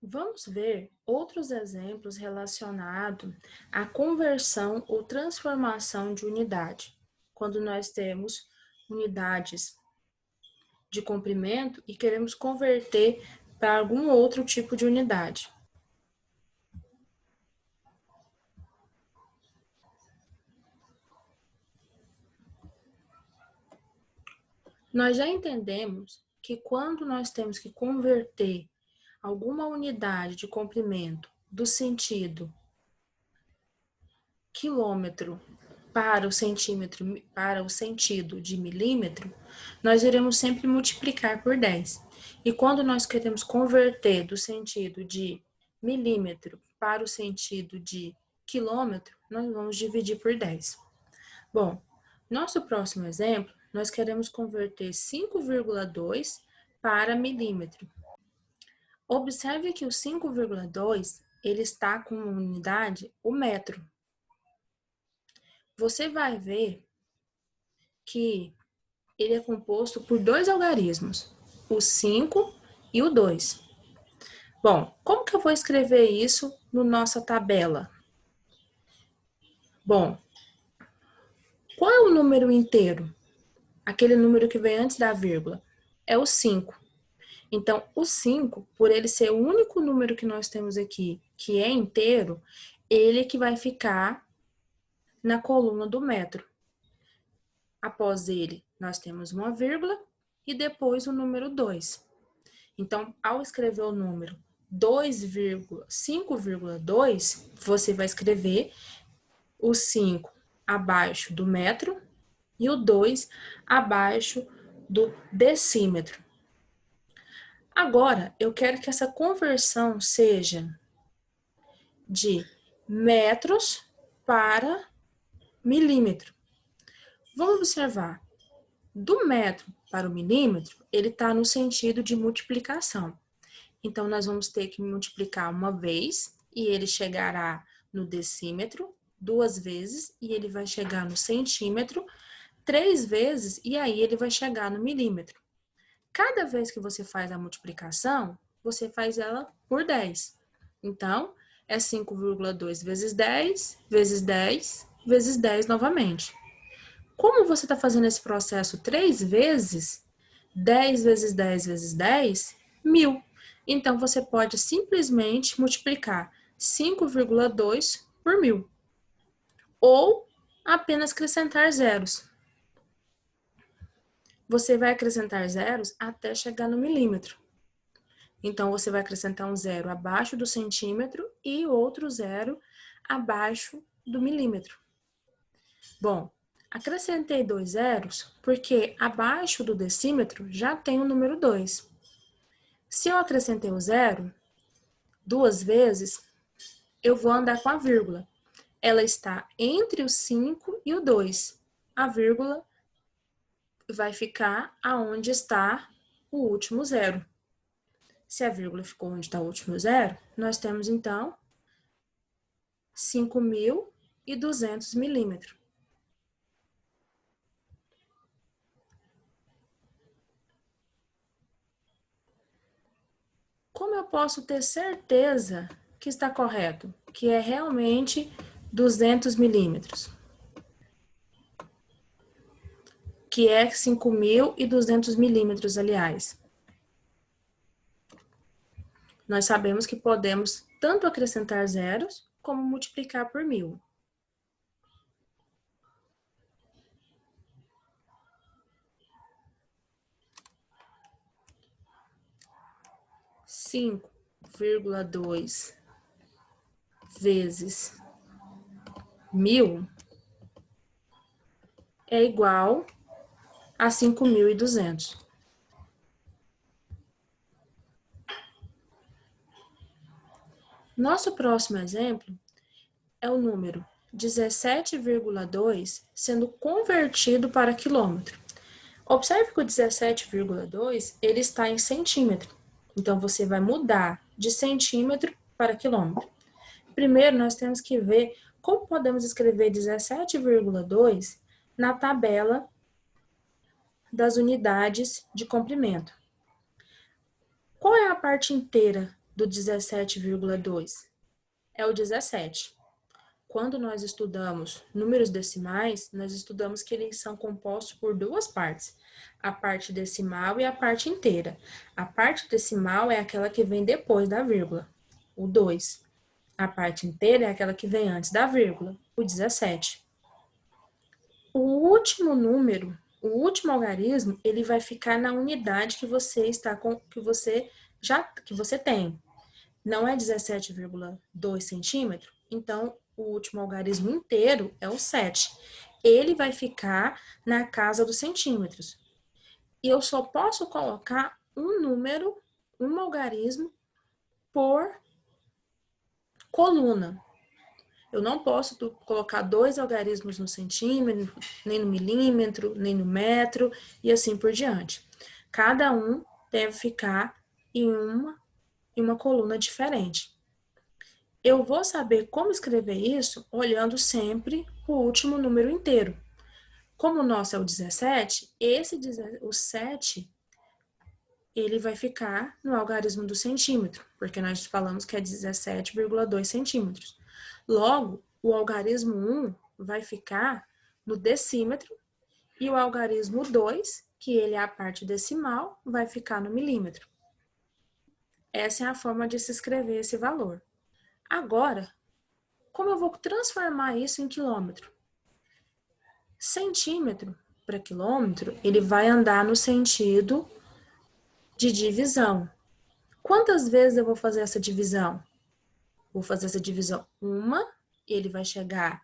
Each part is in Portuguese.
Vamos ver outros exemplos relacionados à conversão ou transformação de unidade, quando nós temos unidades de comprimento e queremos converter para algum outro tipo de unidade. Nós já entendemos que quando nós temos que converter alguma unidade de comprimento do sentido quilômetro para o centímetro, para o sentido de milímetro, nós iremos sempre multiplicar por 10. E quando nós queremos converter do sentido de milímetro para o sentido de quilômetro, nós vamos dividir por 10. Bom, nosso próximo exemplo, nós queremos converter 5,2 para milímetro. Observe que o 5,2 ele está com uma unidade, o metro. Você vai ver que ele é composto por dois algarismos, o 5 e o 2. Bom, como que eu vou escrever isso na nossa tabela? Bom, qual é o número inteiro? Aquele número que vem antes da vírgula. É o 5. Então, o 5, por ele ser o único número que nós temos aqui, que é inteiro, ele que vai ficar na coluna do metro. Após ele, nós temos uma vírgula e depois o número 2. Então, ao escrever o número 5,2, você vai escrever o 5 abaixo do metro e o 2 abaixo do decímetro. Agora, eu quero que essa conversão seja de metros para milímetro. Vamos observar. Do metro para o milímetro, ele está no sentido de multiplicação. Então, nós vamos ter que multiplicar uma vez e ele chegará no decímetro, 2 vezes e ele vai chegar no centímetro, 3 vezes e aí ele vai chegar no milímetro. Cada vez que você faz a multiplicação, você faz ela por 10. Então, é 5,2 vezes 10, vezes 10, vezes 10 novamente. Como você está fazendo esse processo 3 vezes, 10 vezes 10 vezes 10, 1.000. Então, você pode simplesmente multiplicar 5,2 por 1.000. Ou apenas acrescentar zeros. Você vai acrescentar zeros até chegar no milímetro. Então, você vai acrescentar um zero abaixo do centímetro e outro zero abaixo do milímetro. Bom, acrescentei 2 zeros porque abaixo do decímetro já tem o número 2. Se eu acrescentei o zero 2 vezes, eu vou andar com a vírgula. Ela está entre o 5 e o 2. A vírgula vai ficar aonde está o último zero. Se a vírgula ficou onde está o último zero, nós temos, então, 5.200 milímetros. Como eu posso ter certeza que está correto? Que é realmente 200 milímetros. Que é 5.200 milímetros, aliás. Nós sabemos que podemos tanto acrescentar zeros, como multiplicar por 1.000. Cinco vírgula 2 vezes 1.000 é igual a 5.200. Nosso próximo exemplo é o número 17,2 sendo convertido para quilômetro. Observe que o 17,2 ele está em centímetro. Então, você vai mudar de centímetro para quilômetro. Primeiro, nós temos que ver como podemos escrever 17,2 na tabela das unidades de comprimento. Qual é a parte inteira do 17,2? É o 17. Quando nós estudamos números decimais, nós estudamos que eles são compostos por duas partes, a parte decimal e a parte inteira. A parte decimal é aquela que vem depois da vírgula, o 2. A parte inteira é aquela que vem antes da vírgula, o 17. O último número, o último algarismo, ele vai ficar na unidade que você tem. Não é 17,2 centímetros? Então, o último algarismo inteiro é o 7. Ele vai ficar na casa dos centímetros. E eu só posso colocar um número, um algarismo por coluna. Eu não posso colocar 2 algarismos no centímetro, nem no milímetro, nem no metro, e assim por diante. Cada um deve ficar em uma coluna diferente. Eu vou saber como escrever isso olhando sempre o último número inteiro. Como o nosso é o 17, o 7, ele vai ficar no algarismo do centímetro, porque nós falamos que é 17,2 centímetros. Logo, o algarismo 1 vai ficar no decímetro e o algarismo 2, que ele é a parte decimal, vai ficar no milímetro. Essa é a forma de se escrever esse valor. Agora, como eu vou transformar isso em quilômetro? Centímetro para quilômetro, ele vai andar no sentido de divisão. Quantas vezes eu vou fazer essa divisão? Vou fazer essa divisão uma, ele vai chegar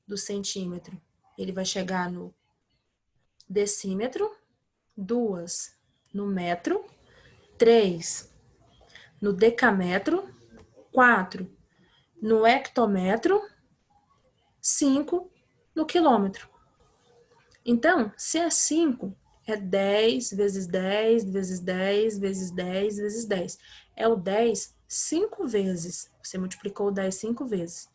do centímetro, ele vai chegar no decímetro, 2 no metro, 3 no decâmetro, 4 no hectômetro, 5 no quilômetro. Então, se é 5, é 10 vezes 10 vezes 10 vezes 10 vezes 10. É o 10 5 vezes. Você multiplicou o 10 5 vezes.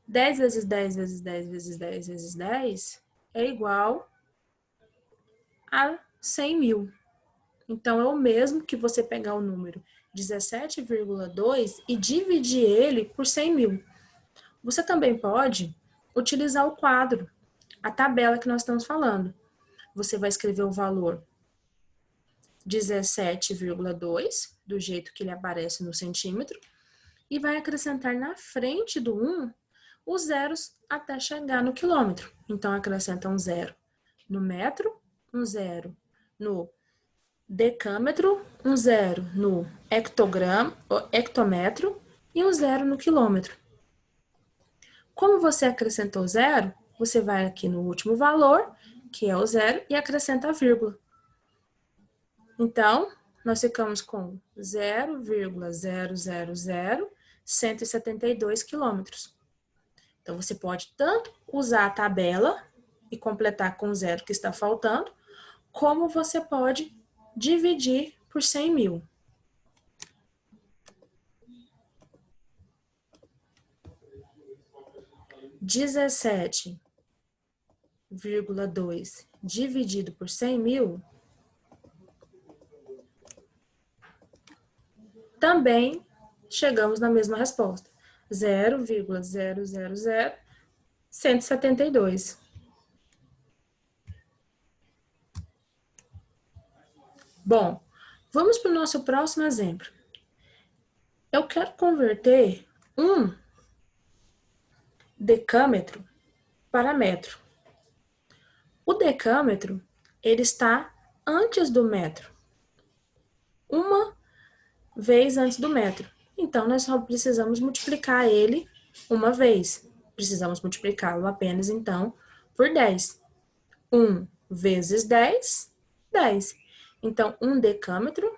10 vezes 10 vezes 10 vezes 10 vezes 10 é igual a 100 mil. Então, é o mesmo que você pegar o número 17,2 e dividir ele por 100 mil. Você também pode utilizar o quadro, a tabela que nós estamos falando. Você vai escrever o valor 17,2, do jeito que ele aparece no centímetro, e vai acrescentar na frente do 1 os zeros até chegar no quilômetro. Então, acrescenta um zero no metro, um zero no decâmetro, um zero no hectômetro e um zero no quilômetro. Como você acrescentou zero, você vai aqui no último valor, que é o zero, e acrescenta a vírgula. Então, nós ficamos com 0,000172 quilômetros. Então, você pode tanto usar a tabela e completar com o zero que está faltando, como você pode dividir por 100 mil. (17,2) dividido por 100 mil também chegamos na mesma resposta. 0,000172. Bom, vamos para o nosso próximo exemplo. Eu quero converter um decâmetro para metro. O decâmetro, ele está antes do metro. Uma vez antes do metro. Então, nós só precisamos multiplicar ele uma vez. Precisamos multiplicá-lo apenas, então, por 10. 1 vezes 10, 10. Então, um decâmetro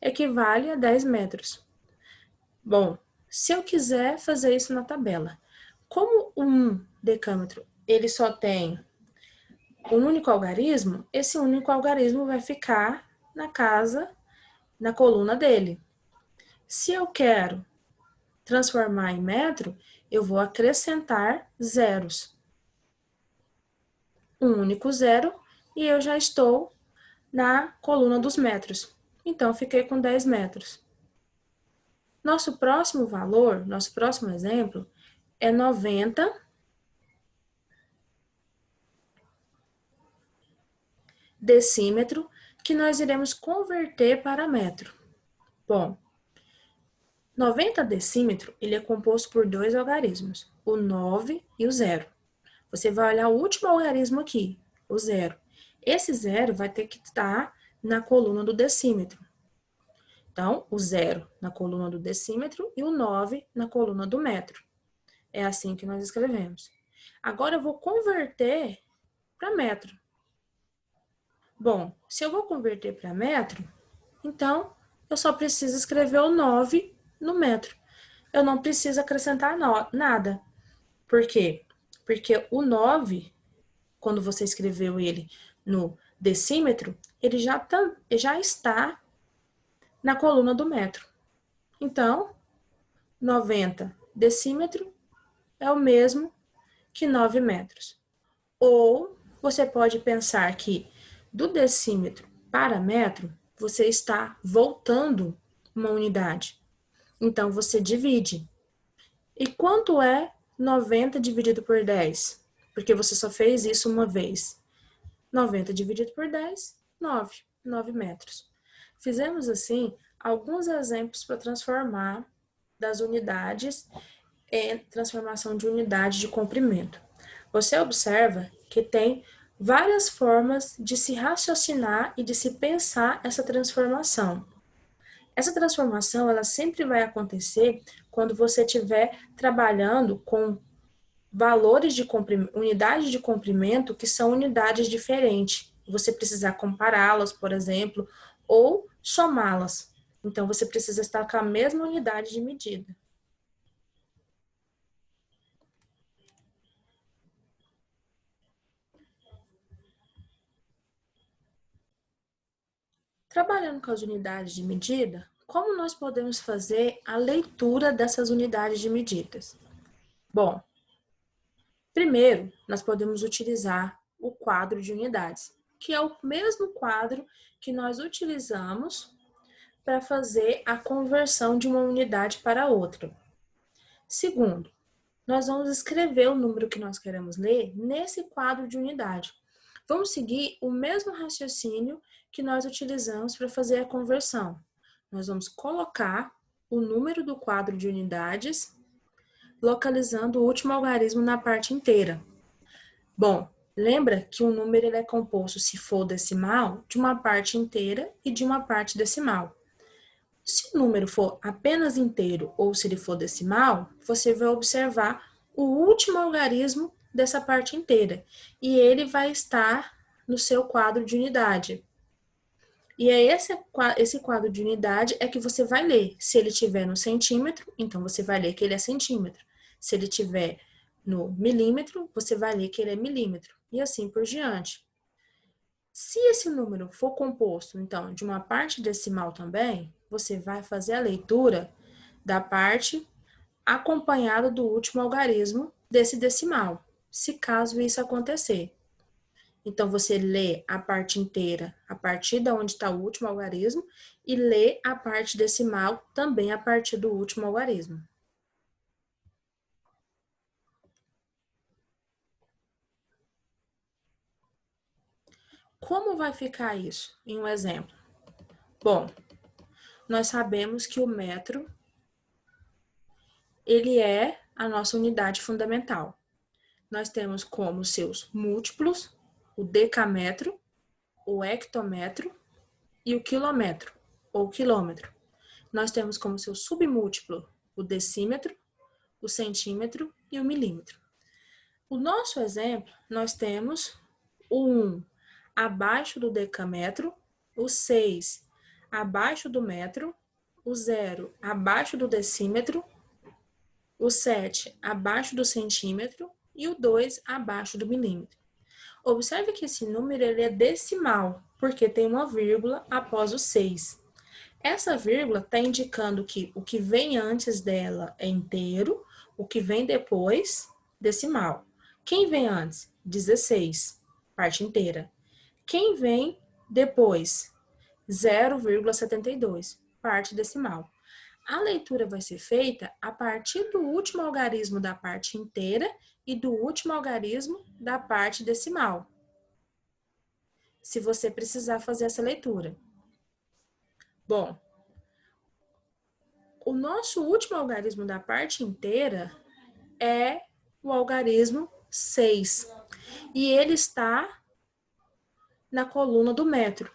equivale a 10 metros. Bom, se eu quiser fazer isso na tabela, como um decâmetro ele só tem um único algarismo, esse único algarismo vai ficar na coluna dele. Se eu quero transformar em metro, eu vou acrescentar zeros. Um único zero e eu já estou na coluna dos metros. Então, fiquei com 10 metros. Nosso próximo valor, nosso próximo exemplo, é 90 decímetro, que nós iremos converter para metro. Bom, 90 decímetro, ele é composto por dois algarismos, o 9 e o 0. Você vai olhar o último algarismo aqui, o 0. Esse 0 vai ter que estar na coluna do decímetro. Então, o 0 na coluna do decímetro e o 9 na coluna do metro. É assim que nós escrevemos. Agora eu vou converter para metro. Bom, se eu vou converter para metro, então eu só preciso escrever o 9 no metro. Eu não preciso acrescentar nada. Por quê? Porque o 9, quando você escreveu ele no decímetro, ele já está na coluna do metro. Então, 90 decímetro é o mesmo que 9 metros. Ou você pode pensar que do decímetro para metro, você está voltando uma unidade. Então, você divide. E quanto é 90 dividido por 10? Porque você só fez isso uma vez. 90 dividido por 10, 9 metros. Fizemos, assim, alguns exemplos para transformar das unidades em transformação de unidade de comprimento. Você observa que tem várias formas de se raciocinar e de se pensar essa transformação. Essa transformação, ela sempre vai acontecer quando você estiver trabalhando com valores de unidades de comprimento que são unidades diferentes. Você precisar compará-las, por exemplo, ou somá-las. Então, você precisa estar com a mesma unidade de medida. Trabalhando com as unidades de medida, como nós podemos fazer a leitura dessas unidades de medidas? Bom, primeiro, nós podemos utilizar o quadro de unidades, que é o mesmo quadro que nós utilizamos para fazer a conversão de uma unidade para outra. Segundo, nós vamos escrever o número que nós queremos ler nesse quadro de unidade. Vamos seguir o mesmo raciocínio que nós utilizamos para fazer a conversão. Nós vamos colocar o número do quadro de unidades, localizando o último algarismo na parte inteira. Bom, lembra que o número ele é composto, se for decimal, de uma parte inteira e de uma parte decimal. Se o número for apenas inteiro ou se ele for decimal, você vai observar o último algarismo dessa parte inteira e ele vai estar no seu quadro de unidade. E é esse quadro de unidade é que você vai ler. Se ele estiver no centímetro, então você vai ler que ele é centímetro. Se ele estiver no milímetro, você vai ler que ele é milímetro. E assim por diante. Se esse número for composto, então, de uma parte decimal também, você vai fazer a leitura da parte acompanhada do último algarismo desse decimal, se caso isso acontecer. Então, você lê a parte inteira a partir de onde está o último algarismo e lê a parte decimal também a partir do último algarismo. Como vai ficar isso em um exemplo? Bom, nós sabemos que o metro ele é a nossa unidade fundamental. Nós temos como seus múltiplos o decâmetro, o hectômetro e o quilômetro, ou quilômetro. Nós temos como seu submúltiplo o decímetro, o centímetro e o milímetro. O nosso exemplo, nós temos o 1 abaixo do decâmetro, o 6 abaixo do metro, o 0 abaixo do decímetro, o 7 abaixo do centímetro e o 2 abaixo do milímetro. Observe que esse número ele é decimal, porque tem uma vírgula após o 6. Essa vírgula está indicando que o que vem antes dela é inteiro, o que vem depois, decimal. Quem vem antes? 16, parte inteira. Quem vem depois? 0,72, parte decimal. A leitura vai ser feita a partir do último algarismo da parte inteira e do último algarismo da parte decimal, se você precisar fazer essa leitura. Bom, o nosso último algarismo da parte inteira é o algarismo 6, e ele está na coluna do metro.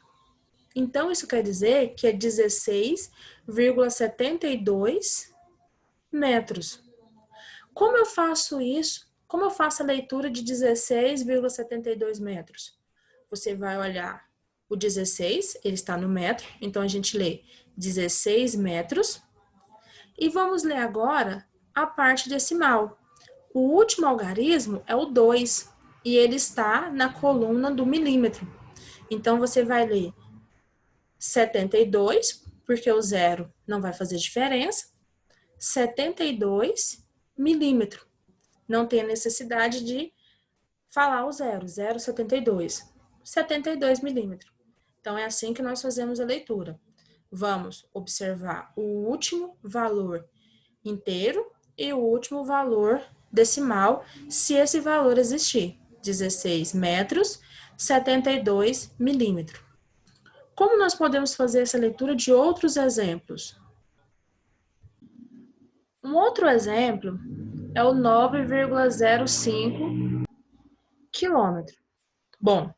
Então, isso quer dizer que é 16,72 metros. Como eu faço isso? Como eu faço a leitura de 16,72 metros? Você vai olhar o 16, ele está no metro, então a gente lê 16 metros. E vamos ler agora a parte decimal. O último algarismo é o 2, e ele está na coluna do milímetro. Então, você vai ler 72, porque o zero não vai fazer diferença, 72 milímetros. Não tem a necessidade de falar o zero, 0,72. 72 milímetros. Então, é assim que nós fazemos a leitura. Vamos observar o último valor inteiro e o último valor decimal, se esse valor existir. 16 metros, 72 milímetros. Como nós podemos fazer essa leitura de outros exemplos? Um outro exemplo é o 9,05 quilômetro. Bom,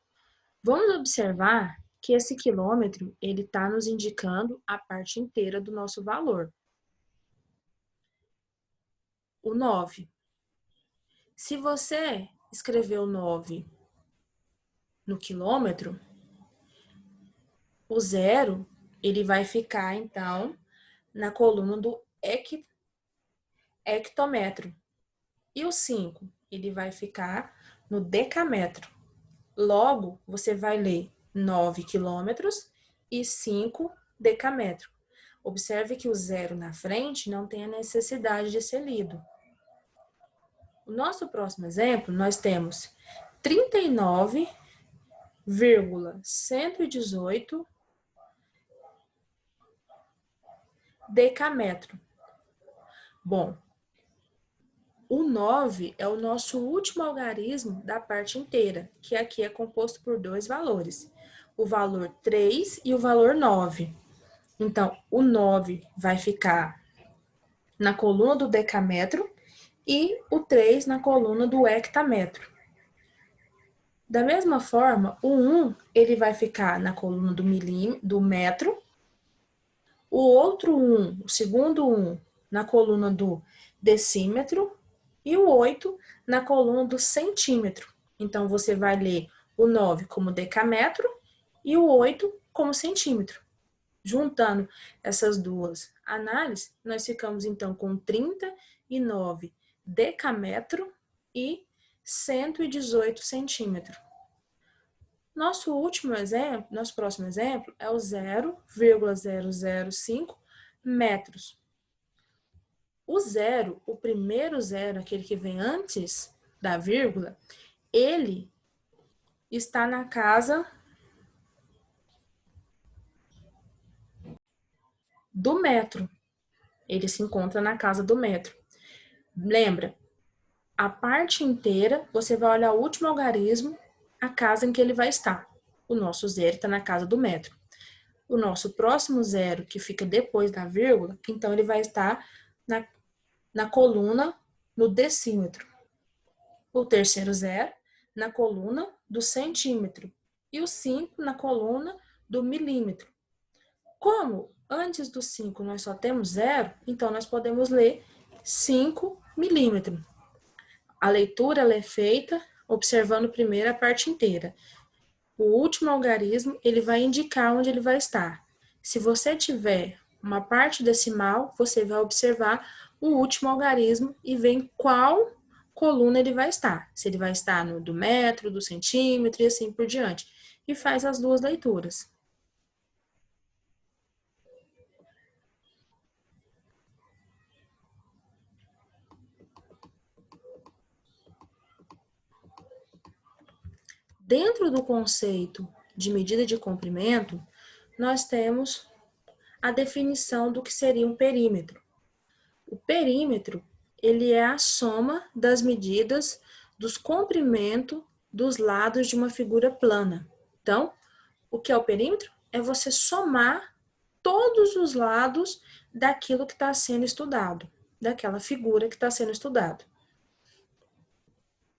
vamos observar que esse quilômetro ele está nos indicando a parte inteira do nosso valor. O 9. Se você escreveu 9 no quilômetro, o zero ele vai ficar, então, na coluna do hectômetro. E o 5, ele vai ficar no decâmetro. Logo, você vai ler 9 quilômetros e 5 decâmetro. Observe que o zero na frente não tem a necessidade de ser lido. O nosso próximo exemplo, nós temos 39,118 decâmetro. Bom, o 9 é o nosso último algarismo da parte inteira, que aqui é composto por dois valores, o valor 3 e o valor 9. Então, o 9 vai ficar na coluna do decâmetro e o 3 na coluna do hectâmetro. Da mesma forma, o 1 ele vai ficar na coluna do metro, o outro 1, o segundo 1, na coluna do decímetro e o 8 na coluna do centímetro. Então, você vai ler o 9 como decâmetro e o 8 como centímetro. Juntando essas duas análises, nós ficamos então com 39 decâmetro e 118 centímetros. Nosso último exemplo, nosso próximo exemplo é o 0,005 metros. O zero, o primeiro zero, aquele que vem antes da vírgula, ele está na casa do metro. Ele se encontra na casa do metro. Lembra, a parte inteira, você vai olhar o último algarismo, a casa em que ele vai estar. O nosso zero está na casa do metro. O nosso próximo zero, que fica depois da vírgula, então ele vai estar na coluna no decímetro. O terceiro zero na coluna do centímetro. E o 5 na coluna do milímetro. Como antes do 5 nós só temos zero, então nós podemos ler 5 milímetros. A leitura ela é feita observando primeiro a parte inteira. O último algarismo ele vai indicar onde ele vai estar. Se você tiver uma parte decimal, você vai observar o último algarismo e ver em qual coluna ele vai estar. Se ele vai estar no do metro, do centímetro e assim por diante. E faz as duas leituras. Dentro do conceito de medida de comprimento, nós temos a definição do que seria um perímetro. O perímetro, ele é a soma das medidas dos comprimentos dos lados de uma figura plana. Então, o que é o perímetro? É você somar todos os lados daquilo que está sendo estudado, daquela figura que está sendo estudado.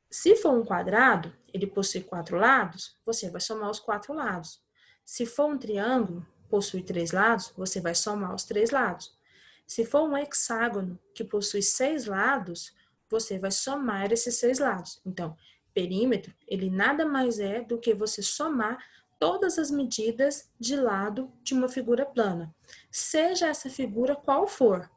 Se for um quadrado, ele possui 4 lados, você vai somar os 4 lados. Se for um triângulo, possui 3 lados, você vai somar os 3 lados. Se for um hexágono, que possui 6 lados, você vai somar esses 6 lados. Então, perímetro, ele nada mais é do que você somar todas as medidas de lado de uma figura plana, seja essa figura qual for.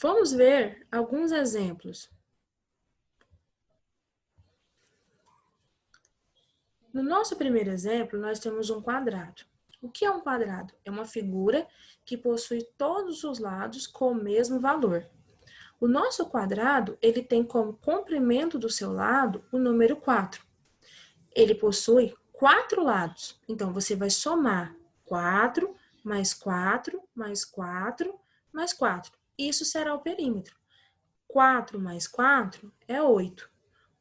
Vamos ver alguns exemplos. No nosso primeiro exemplo, nós temos um quadrado. O que é um quadrado? É uma figura que possui todos os lados com o mesmo valor. O nosso quadrado, ele tem como comprimento do seu lado o número 4. Ele possui 4 lados. Então, você vai somar 4 mais 4 mais 4 mais 4. Isso será o perímetro. 4 mais 4 é 8.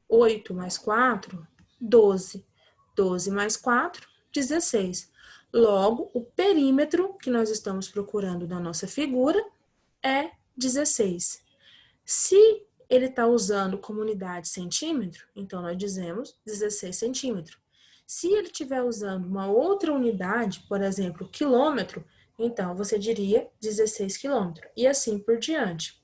8 mais 4, 12. 12 mais 4, 16. Logo, o perímetro que nós estamos procurando na nossa figura é 16. Se ele está usando como unidade centímetro, então nós dizemos 16 centímetros. Se ele estiver usando uma outra unidade, por exemplo, quilômetro, então você diria 16 quilômetros, e assim por diante.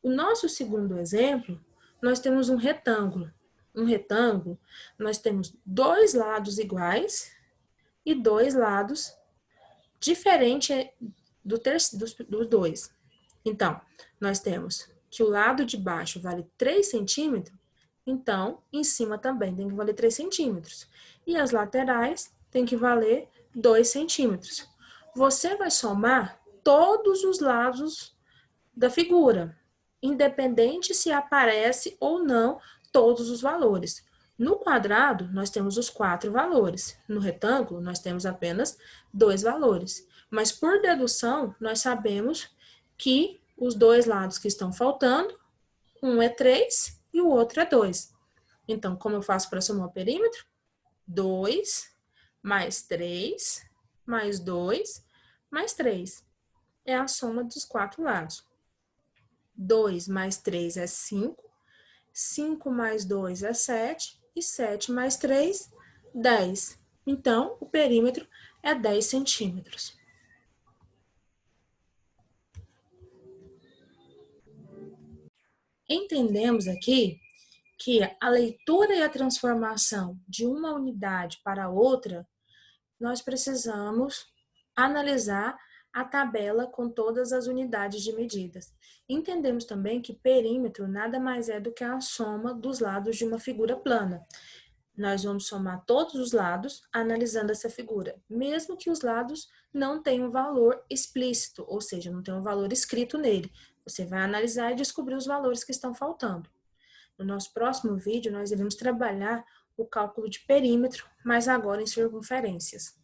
O nosso segundo exemplo, nós temos um retângulo. Um retângulo, nós temos 2 lados iguais e 2 lados diferentes dos dois. Então, nós temos que o lado de baixo vale 3 centímetros, então, em cima também tem que valer 3 centímetros. E as laterais tem que valer 2 centímetros. Você vai somar todos os lados da figura, independente se aparece ou não todos os valores. No quadrado, nós temos os 4 valores. No retângulo, nós temos apenas 2 valores. Mas por dedução, nós sabemos que os 2 lados que estão faltando, um é 3 e o outro é 2. Então, como eu faço para somar o perímetro? 2 mais 3 mais 2 mais 3. É a soma dos 4 lados. 2 mais 3 é 5, 5 mais 2 é 7, e 7 mais 3, 10. Então, o perímetro é 10 centímetros. Entendemos aqui que a leitura e a transformação de uma unidade para outra, nós precisamos analisar a tabela com todas as unidades de medidas. Entendemos também que perímetro nada mais é do que a soma dos lados de uma figura plana. Nós vamos somar todos os lados analisando essa figura, mesmo que os lados não tenham valor explícito, ou seja, não tenham valor escrito nele. Você vai analisar e descobrir os valores que estão faltando. No nosso próximo vídeo, nós iremos trabalhar o cálculo de perímetro, mas agora em circunferências.